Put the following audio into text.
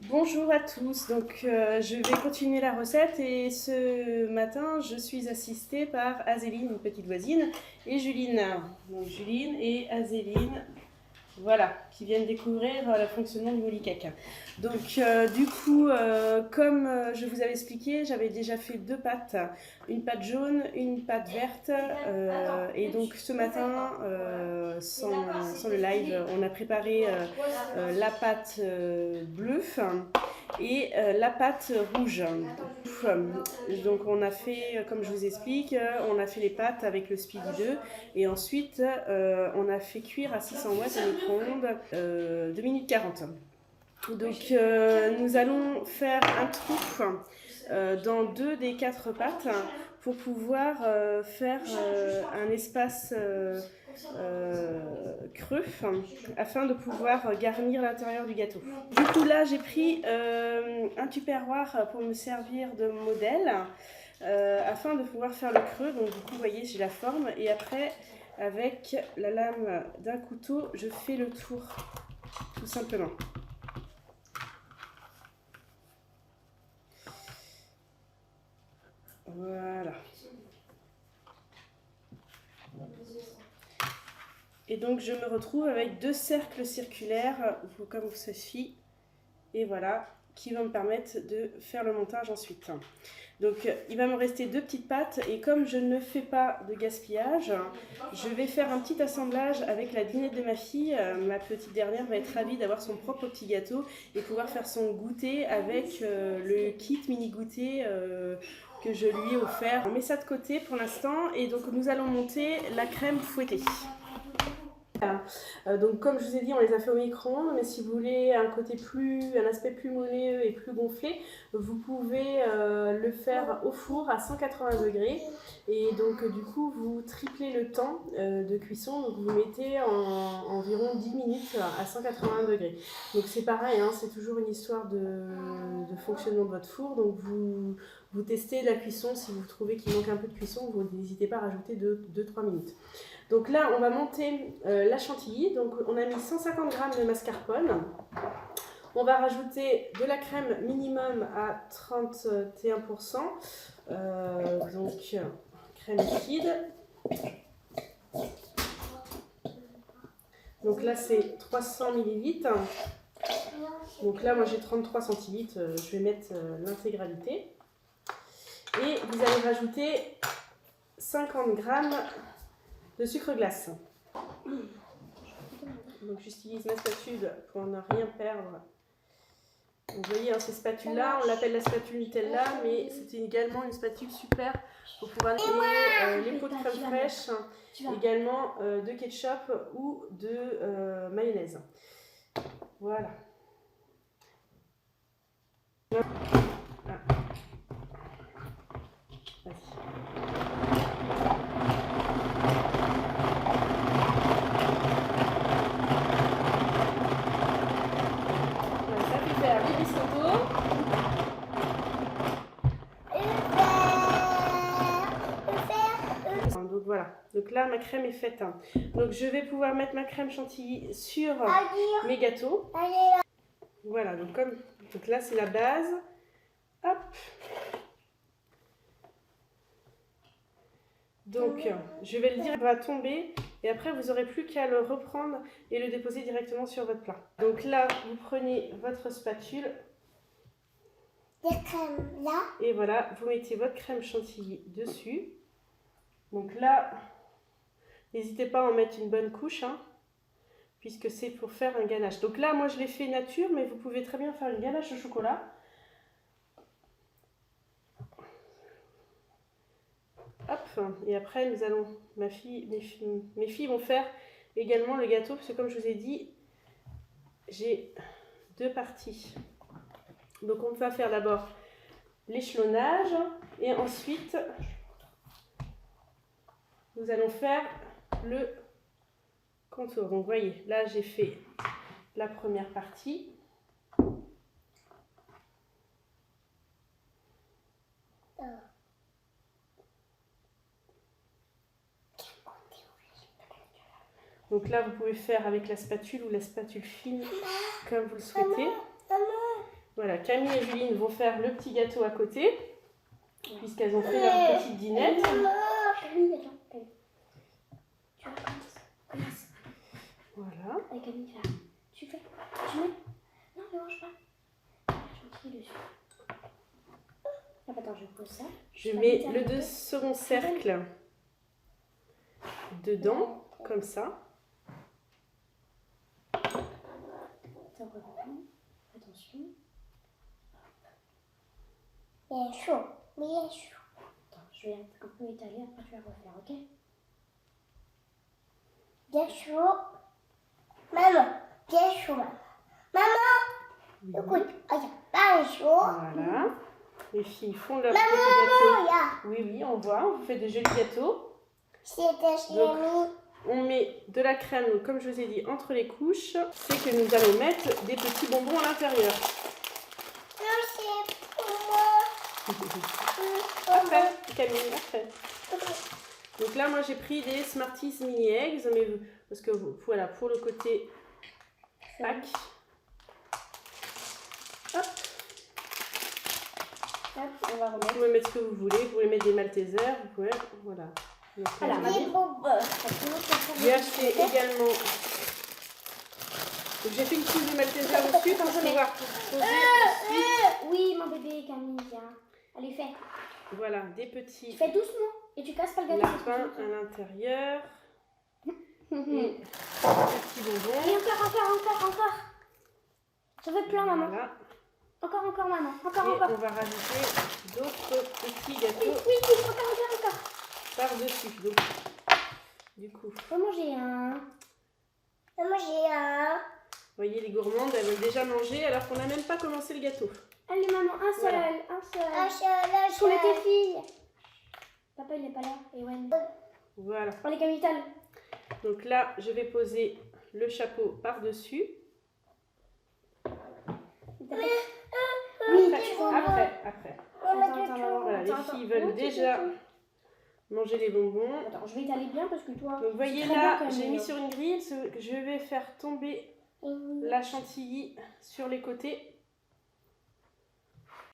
Bonjour à tous, donc je vais continuer la recette et ce matin je suis assistée par Azéline, une petite voisine, et Juline. Donc Juline et Azéline, voilà, qui viennent découvrir le fonctionnement du mouli-caca. Donc du coup, comme je vous avais expliqué, j'avais déjà fait deux pâtes, une pâte jaune, une pâte verte, et donc ce matin, sans le live, on a préparé la pâte bleue et la pâte rouge. Donc on a fait, comme je vous explique, on a fait les pâtes avec le Speedy 2 et ensuite on a fait cuire à 600 watts au micro-ondes 2 minutes 40. Donc nous allons faire un trou dans deux des quatre pâtes pour pouvoir faire un espace creux afin de pouvoir garnir l'intérieur du gâteau. Du coup là j'ai pris un tupperware pour me servir de modèle afin de pouvoir faire le creux. Donc du coup vous voyez j'ai la forme et après avec la lame d'un couteau je fais le tour tout simplement. Voilà. Et donc je me retrouve avec deux cercles circulaires comme ceci. Et voilà, qui vont me permettre de faire le montage ensuite. Donc il va me rester deux petites pâtes et comme je ne fais pas de gaspillage, je vais faire un petit assemblage avec la dinette de ma fille. Ma petite dernière va être ravie d'avoir son propre petit gâteau et pouvoir faire son goûter avec le kit mini goûter que je lui ai offert. On met ça de côté pour l'instant et donc nous allons monter la crème fouettée. Donc comme je vous ai dit, on les a fait au micro-ondes, mais si vous voulez un aspect plus moelleux et plus gonflé, vous pouvez le faire au four à 180 degrés. Et donc du coup, vous triplez le temps de cuisson, donc vous mettez environ 10 minutes à 180 degrés. Donc c'est pareil, hein, c'est toujours une histoire de fonctionnement de votre four, donc vous testez la cuisson, si vous trouvez qu'il manque un peu de cuisson, vous n'hésitez pas à rajouter 2-3 minutes. Donc là, on va monter la chantilly. Donc on a mis 150 g de mascarpone. On va rajouter de la crème minimum à 31%. Donc crème liquide. Donc là, c'est 300 ml. Donc là, moi j'ai 33 centilitres. Je vais mettre l'intégralité. Et vous allez rajouter 50 g de sucre glace. Donc j'utilise ma spatule pour ne rien perdre. Donc, vous voyez, hein, ces spatules-là, on l'appelle la spatule Nutella, mais c'est également une spatule super pour pouvoir nettoyer les pots de crème fraîche, également de ketchup ou de mayonnaise. Voilà. Donc voilà, donc là ma crème est faite. Donc je vais pouvoir mettre ma crème chantilly sur mes gâteaux. Voilà, donc là c'est la base. Hop. Donc je vais le dire, il va tomber et après vous n'aurez plus qu'à le reprendre et le déposer directement sur votre plat. Donc là vous prenez votre spatule. Là. Et voilà, vous mettez votre crème chantilly dessus. Donc là, n'hésitez pas à en mettre une bonne couche, hein, puisque c'est pour faire un ganache. Donc là, moi je l'ai fait nature, mais vous pouvez très bien faire une ganache au chocolat. Hop, et après nous allons, mes filles vont faire également le gâteau, parce que comme je vous ai dit, j'ai deux parties. Donc on va faire d'abord l'échelonnage, et ensuite nous allons faire le contour. Donc vous voyez, là j'ai fait la première partie. Donc là vous pouvez faire avec la spatule ou la spatule fine comme vous le souhaitez. Voilà, Camille et Juline vont faire le petit gâteau à côté, puisqu'elles ont fait leur petite dînette. Camille, attends. Tu commences. Voilà. Avec Camille, là. Tu mets. Non, ne mange pas. Gentil dessus. Ah, attends, je pose ça. Je mets le second cercle dedans, comme ça. Attention. Il est chaud. Il est chaud. Attends, je vais un peu étaler, après je vais refaire, ok? Il est chaud. Maman, il est chaud. Maman, écoute, regarde, pas chaud. Voilà. Les filles font leur petit gâteau. Oui, on voit, on fait de jolis gâteaux. Donc, on met de la crème, comme je vous ai dit, entre les couches. C'est que nous allons mettre des petits bonbons à l'intérieur. Non, c'est pour moi. Après, Camille, après. Donc là, moi, j'ai pris des Smarties Mini Eggs, mais parce que voilà, pour le côté pack. Hop. Hop, on va remettre. Vous pouvez mettre ce que vous voulez. Vous pouvez mettre des Maltesers. Vous pouvez, voilà. Donc, Alors, là, des bonbons. j'ai acheté également. Donc j'ai fait une couche de Maltesers dessus pour pouvoir poser ensuite. Oui, mon bébé Camille, viens. Allez, fais. Voilà, des petits Tu fais doucement et tu casses pas le gâteau. lapins à l'intérieur. Et des petits bonbons. Et encore. Ça fait plein, maman. Voilà. Encore, maman. Et Encore. on va rajouter d'autres petits gâteaux Oui, encore. par-dessus. Donc, du coup, Maman, j'ai un. vous voyez, les gourmandes, elles veulent déjà manger alors qu'on n'a même pas commencé le gâteau. Allez, maman, un seul. Voilà. Pour les tes filles. Papa, il est pas là. Et ouais. Voilà. Pour les Camille. Donc là, je vais poser le chapeau par-dessus. Oui, Après. Attends, Voilà, les filles veulent déjà manger les bonbons. Attends, je vais étaler bien parce que toi. Donc vous voyez c'est très là, bon, Camille. j'ai mis sur une grille, je vais faire tomber la chantilly sur les côtés.